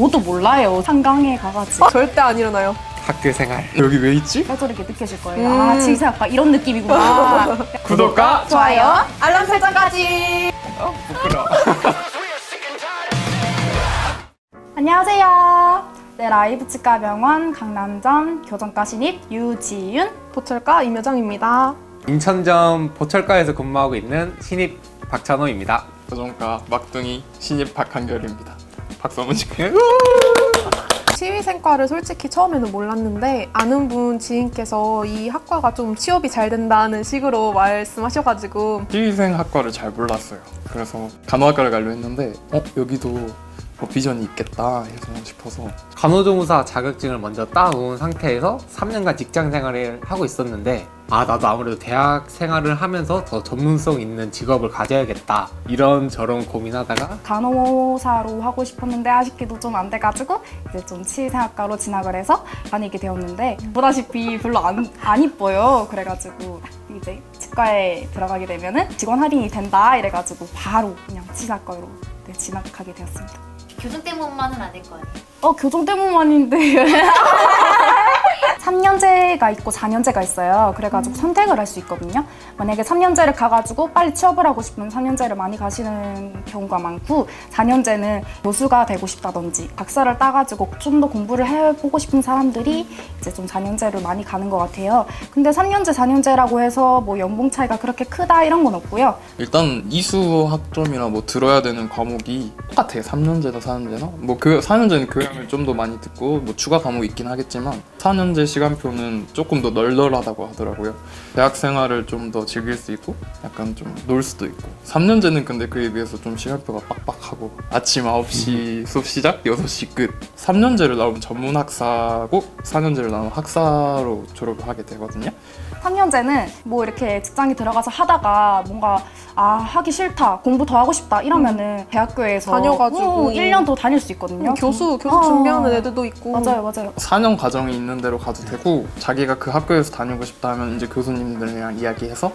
모두 몰라요. 한강에 가가지고 절대 안 일어나요. 학교 생활 여기 왜 있지? 뼈저리게 느껴질 거예요. 아, 치사학과 이런 느낌이구나. 구독과 좋아요, 알람 설정까지. 부끄러워. 안녕하세요. 네, 라이브 치과병원 강남점 교정과 신입 유지윤. 보철과 임여정입니다. 인천점 보철과에서 근무하고 있는 신입 박찬호입니다. 교정과 막둥이 신입 박한결입니다. 박수 한번 칠게요. 치위생과를 솔직히 처음에는 몰랐는데 아는 분 지인께서 이 학과가 좀 취업이 잘 된다는 식으로 말씀하셔가지고 치위생 학과를 잘 몰랐어요. 그래서 간호학과를 가려 했는데 여기도 비전이 있겠다 해서 싶어서 간호조무사 자격증을 먼저 따온 상태에서 3년간 직장 생활을 하고 있었는데 나도 아무래도 대학 생활을 하면서 더 전문성 있는 직업을 가져야겠다 이런저런 고민하다가 간호사로 하고 싶었는데 아쉽게도 좀 안 돼가지고 이제 좀 치의생학과로 진학을 해서 다니게 되었는데 보다시피 별로 안 이뻐요. 그래가지고 이제 치과에 들어가게 되면은 직원 할인이 된다 이래가지고 바로 그냥 치의학과로 진학하게 되었습니다. 교정 때문만은 아닐 거 아니에요? 교정 때문만인데 3년제가 있고 4년제가 있어요. 그래가지고 선택을 할 수 있거든요. 만약에 3년제를 가가지고 빨리 취업을 하고 싶으면 3년제를 많이 가시는 경우가 많고 4년제는 교수가 되고 싶다든지 박사를 따가지고 좀 더 공부를 해보고 싶은 사람들이 이제 좀 4년제를 많이 가는 것 같아요. 근데 3년제, 4년제라고 해서 뭐 연봉 차이가 그렇게 크다 이런 건 없고요. 일단 이수 학점이나 뭐 들어야 되는 과목이 똑같아요. 3년제나 4년제나 뭐 4년제는 교양을 좀 더 많이 듣고 뭐 추가 과목이 있긴 하겠지만 4년제 시간표는 조금 더 널널하다고 하더라고요. 대학 생활을 좀 더 즐길 수 있고 약간 좀 놀 수도 있고 3년제는 근데 그에 비해서 좀 시간표가 빡빡하고 아침 9시 수업 시작 6시 끝 3년제를 나오면 전문 학사고 4년제를 나오면 학사로 졸업을 하게 되거든요. 3년제는 뭐 이렇게 직장에 들어가서 하다가 뭔가 하기 싫다, 공부 더 하고 싶다 이러면은 대학교에서 다녀가지고 1년 더 다닐 수 있거든요. 교수 준비하는 애들도 있고 맞아요. 4년 과정이 있는 대로 가도 되고 자기가 그 학교에서 다니고 싶다 하면 이제 교수님들이랑 이야기해서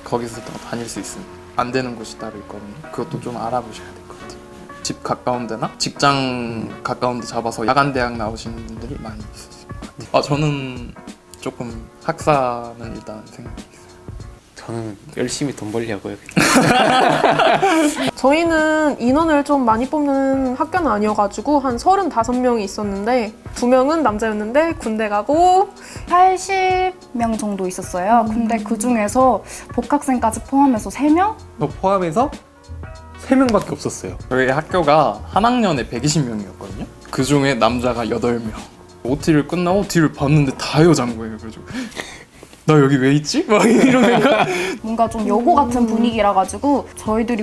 거기서 더 다닐 수 있습니다. 안 되는 곳이 따로 있거든요. 그것도 좀 알아보셔야 될 것 같아요. 집 가까운 데나 직장 가까운 데 잡아서 야간 대학 나오시는 분들이 많이 있으실 것 같아요. 저는 조금 학사는 일단 생각이 있어요. 저는 열심히 돈 벌려고요. 저희는 인원을 좀 많이 뽑는 학교는 아니어가지고 한 35명이 있었는데 2명은 남자였는데 군대 가고 80명 정도 있었어요. 근데 그 중에서 복학생까지 포함해서 3명? 저 포함해서 3명밖에 없었어요. 저희 학교가 한 학년에 120명이었거든요. 그 중에 남자가 8명. OT를 끝나고 뒤를 봤는데 다 여자인 거예요. 그래가지고 나 여기 왜 있지? 막 이런 생각? 뭔가 좀 여고 같은 분위기라 가지고 저희들이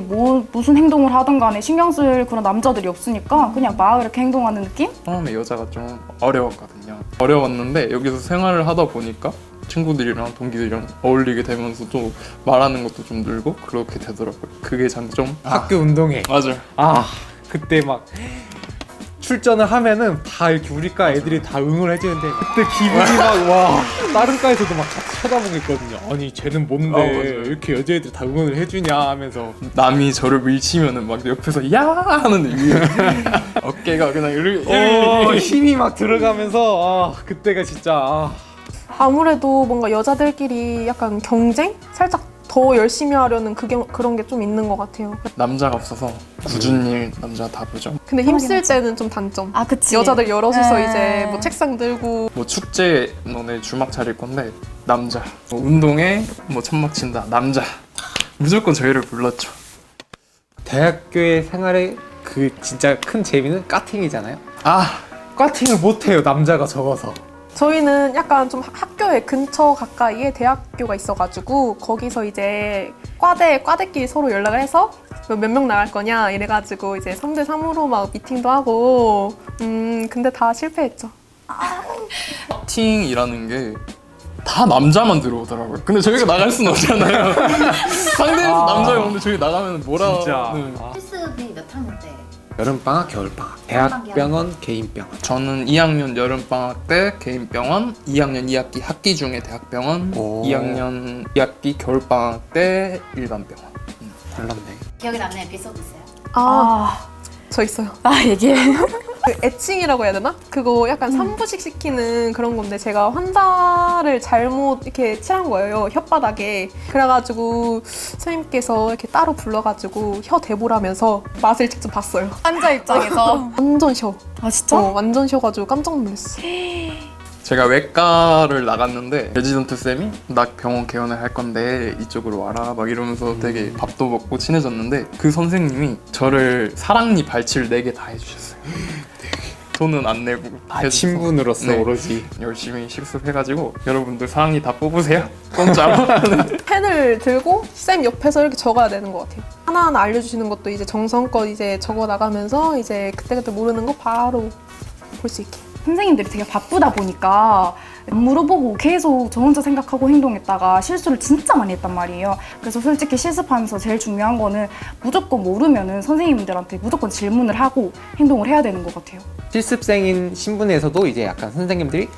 무슨 행동을 하든 간에 신경 쓸 그런 남자들이 없으니까 그냥 막 이렇게 행동하는 느낌? 처음에 여자가 좀 어려웠거든요. 어려웠는데 여기서 생활을 하다 보니까 친구들이랑 동기들이랑 어울리게 되면서 좀 말하는 것도 좀 늘고 그렇게 되더라고요. 그게 장점? 학교 운동회. 맞아요. 그때 막 출전을 하면은 다 이렇게 우리과 애들이 다 응원을 해주는데 그때 기분이 막 다른 과에서도 막 쳐다보겠거든요. 아니 쟤는 뭔데 맞아요. 이렇게 여자애들이 다 응원을 해주냐 하면서 남이 저를 밀치면은 막 옆에서 야 하는데 위에 어깨가 그냥 이렇게 힘이 막 들어가면서 그때가 진짜 아무래도 뭔가 여자들끼리 약간 경쟁? 살짝 더 열심히 하려는 그런 게 좀 있는 것 같아요. 남자가 없어서 굳은 일 남자 다 보죠. 근데 힘쓸 때는 좀 단점. 그치. 여자들 여럿이서 네. 이제 뭐 책상 들고 뭐 축제 너네 주막 차릴 건데 남자. 뭐 운동회 뭐 천막 친다 남자. 무조건 저희를 불렀죠. 대학교의 생활의 그 진짜 큰 재미는 과팅이잖아요. 과팅을 못해요 남자가 적어서. 저희는 약간 좀 학교의 근처 가까이에 대학교가 있어가지고 거기서 이제 과대끼리 서로 연락을 해서 몇 명 나갈 거냐 이래가지고 이제 3대 3으로 막 미팅도 하고 근데 다 실패했죠. 팀이라는 게 다 남자만 들어오더라고요. 근데 저희가 나갈 수는 없잖아요. 상대에서 남자였는데 저희 나가면 뭐라. 진짜. 필습이 몇 학년 때? 여름방학, 겨울방학, 대학병원, 개인병원. 저는 2학년 여름방학 때 개인병원, 2학년 2학기 학기 중에 대학병원, 2학년 2학기 겨울방학 때 일반병원. 달랐네. 기억에 남는 에피소드 있어요? 저 있어요. 얘기해. 그 애칭이라고 해야 되나? 그거 약간 3부식 시키는 그런 건데 제가 환자를 잘못 이렇게 칠한 거예요. 혓바닥에. 그래가지고 선생님께서 이렇게 따로 불러가지고 혀 대보라면서 맛을 직접 봤어요. 환자 입장에서. 완전 쉬어. 아 진짜? 완전 쉬어가지고 깜짝 놀랐어. 제가 외과를 나갔는데 레지던트 쌤이 나 병원 개원을 할 건데 이쪽으로 와라 막 이러면서 되게 밥도 먹고 친해졌는데 그 선생님이 저를 사랑니 발칠 4개 다 해주셨어요. 돈은 안 내고 해주셔서. 친분으로서 네. 오로지. 열심히 실습해가지고 여러분들 사랑니 다 뽑으세요. 공짜로. 펜을 들고 쌤 옆에서 이렇게 적어야 되는 것 같아요. 하나하나 알려주시는 것도 이제 정성껏 이제 적어 나가면서 이제 그때그때 모르는 거 바로 볼 수 있게. 선생님들이 되게 바쁘다 보니까 안 물어보고 계속 저 혼자 생각하고 행동했다가 실수를 진짜 많이 했단 말이에요. 그래서 솔직히 실습하면서 제일 중요한 거는 무조건 모르면은 선생님들한테 무조건 질문을 하고 행동을 해야 되는 것 같아요. 실습생인 신분에서도 이제 약간 선생님들이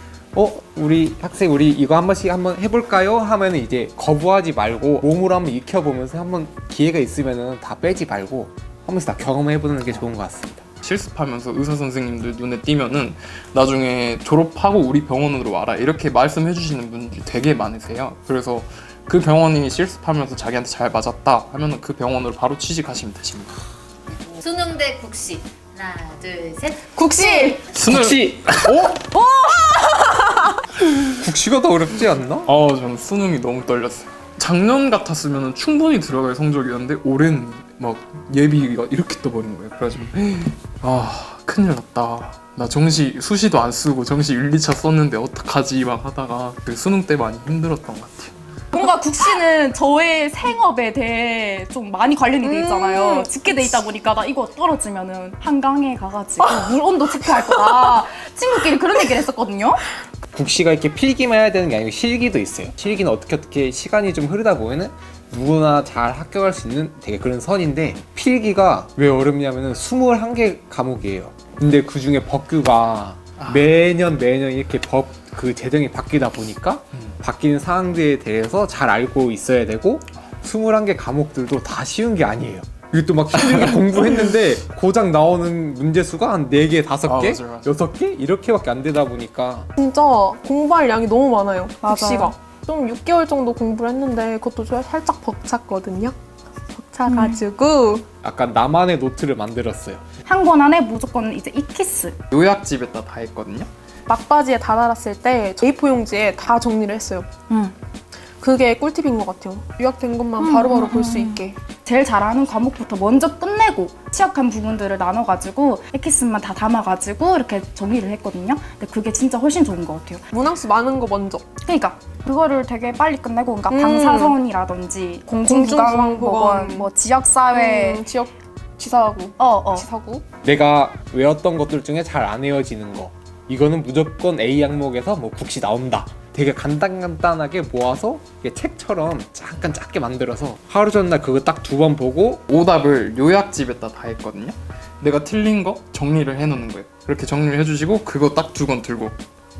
우리 학생 우리 이거 한 번씩 한번 해볼까요? 하면은 이제 거부하지 말고 몸으로 한번 익혀보면서 한번 기회가 있으면은 다 빼지 말고 한 번씩 다 경험해보는 게 좋은 것 같습니다. 실습하면서 의사 선생님들 눈에 띄면은 나중에 졸업하고 우리 병원으로 와라 이렇게 말씀해 주시는 분들이 되게 많으세요. 그래서 그 병원이 실습하면서 자기한테 잘 맞았다 하면은 그 병원으로 바로 취직하시면 되십니다. 수능 대 국시. 하나, 둘, 셋. 국시! 국시! 국시가 더 어렵지 않나? 저는 수능이 너무 떨렸어요. 작년 같았으면 충분히 들어갈 성적이었는데 올해는 막 예비가 이렇게 떠버린 거예요. 그래가지고 큰일 났다. 나 수시도 안 쓰고 정시 1, 2차 썼는데 어떡하지 막 하다가 그 수능 때 많이 힘들었던 것 같아요. 뭔가 국시는 저의 생업에 대해 좀 많이 관련이 돼 있잖아요. 짓게 돼 있다 보니까 나 이거 떨어지면은 한강에 가가지고 물 온도 체크할 거다. 친구끼리 그런 얘기를 했었거든요. 국시가 이렇게 필기만 해야 되는 게 아니고 실기도 있어요. 실기는 어떻게 시간이 좀 흐르다 보면은 누구나 잘 합격할 수 있는 되게 그런 선인데 필기가 왜 어렵냐면은 21개 과목이에요. 근데 그 중에 법규가 매년 이렇게 그 제정이 바뀌다 보니까 바뀌는 사항들에 대해서 잘 알고 있어야 되고 21개 과목들도 다 쉬운 게 아니에요. 이것도 막 힘들게 공부했는데 고작 나오는 문제 수가 한 4개, 5개, 맞아요. 6개 이렇게밖에 안 되다 보니까 진짜 공부할 양이 너무 많아요. 맞아요. 국시가. 좀 6개월 정도 공부를 했는데 그것도 좀 살짝 벅찼거든요. 벅차가지고 약간 나만의 노트를 만들었어요. 한 권 안에 무조건 이제 익히스. 요약집에다 다 했거든요. 막바지에 다 달았을 때 A4 용지에 다 정리를 했어요. 그게 꿀팁인 것 같아요. 요약된 것만 바로바로 볼 수 있게. 제일 잘하는 과목부터 먼저 끝내고 취약한 부분들을 나눠가지고 에키스만 다 담아가지고 이렇게 정리를 했거든요. 근데 그게 진짜 훨씬 좋은 것 같아요. 문항수 많은 거 먼저. 그러니까 그거를 되게 빨리 끝내고 그러니까 방사선이라든지 공중부강보건, 뭐 지역사회, 지역 지사구. 지사구. 내가 외웠던 것들 중에 잘 안 외워지는 거 이거는 무조건 A 항목에서 뭐 국시 나온다. 되게 간단하게 모아서 이게 책처럼 잠깐 작게 만들어서 하루 전날 그거 딱 2번 보고 오답을 요약집에다 다 했거든요. 내가 틀린 거 정리를 해놓는 거예요. 그렇게 정리를 해주시고 그거 딱 2권 들고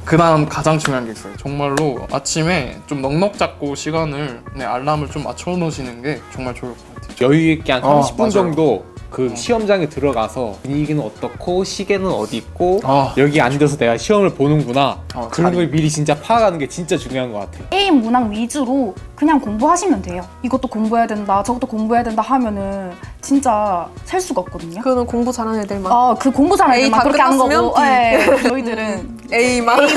그 다음 가장 중요한 게 있어요. 정말로 아침에 좀 넉넉 잡고 시간을 알람을 좀 맞춰 놓으시는 게 정말 좋을 것 같아요. 여유 있게 한 30분 맞아요. 정도 그 시험장에 들어가서 분위기는 어떻고 시계는 어디 있고 아, 여기 앉아서 내가 시험을 보는구나 그런 자리. 걸 미리 진짜 파악하는 게 진짜 중요한 것 같아요. 게임 문항 위주로 그냥 공부하시면 돼요. 이것도 공부해야 된다, 저것도 공부해야 된다 하면은 진짜 셀 수가 없거든요. 그거는 공부 잘하는 애들만. 그 공부 잘하는 A 애들만 다 그렇게 하는 끝났으면 거고 B. 예, 저희들은 A만.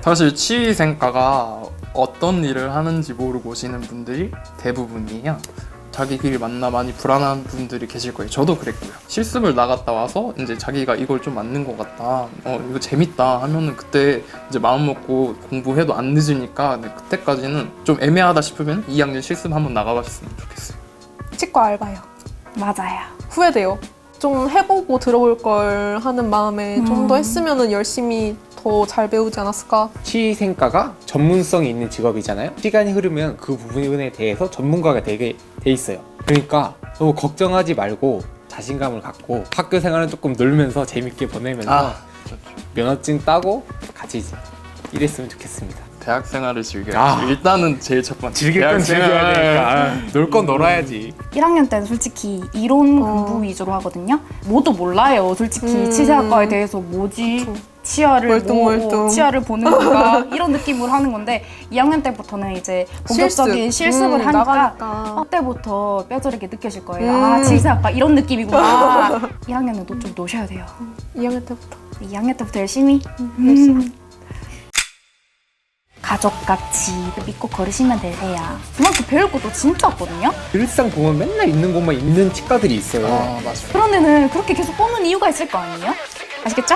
사실 치위생과가 어떤 일을 하는지 모르고 오시는 분들이 대부분이에요. 자기 길 만나 많이 불안한 분들이 계실 거예요. 저도 그랬고요. 실습을 나갔다 와서 이제 자기가 이걸 좀 맞는 것 같다. 이거 재밌다 하면은 그때 이제 마음 먹고 공부해도 안 늦으니까 그때까지는 좀 애매하다 싶으면 2학년 실습 한번 나가봤으면 좋겠어요. 치과 알바요. 맞아요. 후회돼요. 좀 해보고 들어올 걸 하는 마음에 좀 더 했으면은 열심히 더 잘 배우지 않았을까? 치위생과가 전문성이 있는 직업이잖아요. 시간이 흐르면 그 부분에 대해서 전문가가 되게 돼 있어요. 그러니까 너무 걱정하지 말고 자신감을 갖고 학교 생활은 조금 놀면서 재밌게 보내면서 면허증 따고 같이 일했으면 좋겠습니다. 대학 생활을 즐겨야지. 아. 일단은 제일 첫 번째. 즐길 건 즐겨야 되니까. 놀 건 놀아야지. 1학년 때는 솔직히 이론 공부 위주로 하거든요. 뭐도 몰라요. 솔직히 치세학과에 대해서 뭐지? 치아를 멀뚱멀뚱. 치아를 보는 건가 이런 느낌으로 하는 건데 2학년 때부터는 이제 본격적인 실습을 하니까 나가니까. 그때부터 뼈저리게 느껴질 거예요. 아 치세학과 이런 느낌이구나. 1학년은 좀 노셔야 돼요. 2학년 때부터. 2학년 때부터 열심히. 열심히. 가족같이 믿고 걸으시면 되세요. 그만큼 배울 것도 진짜 없거든요. 일상 보면 맨날 있는 곳만 있는 치과들이 있어요. 아 맞아. 그런 데는 그렇게 계속 뽑는 이유가 있을 거 아니에요? 아시겠죠?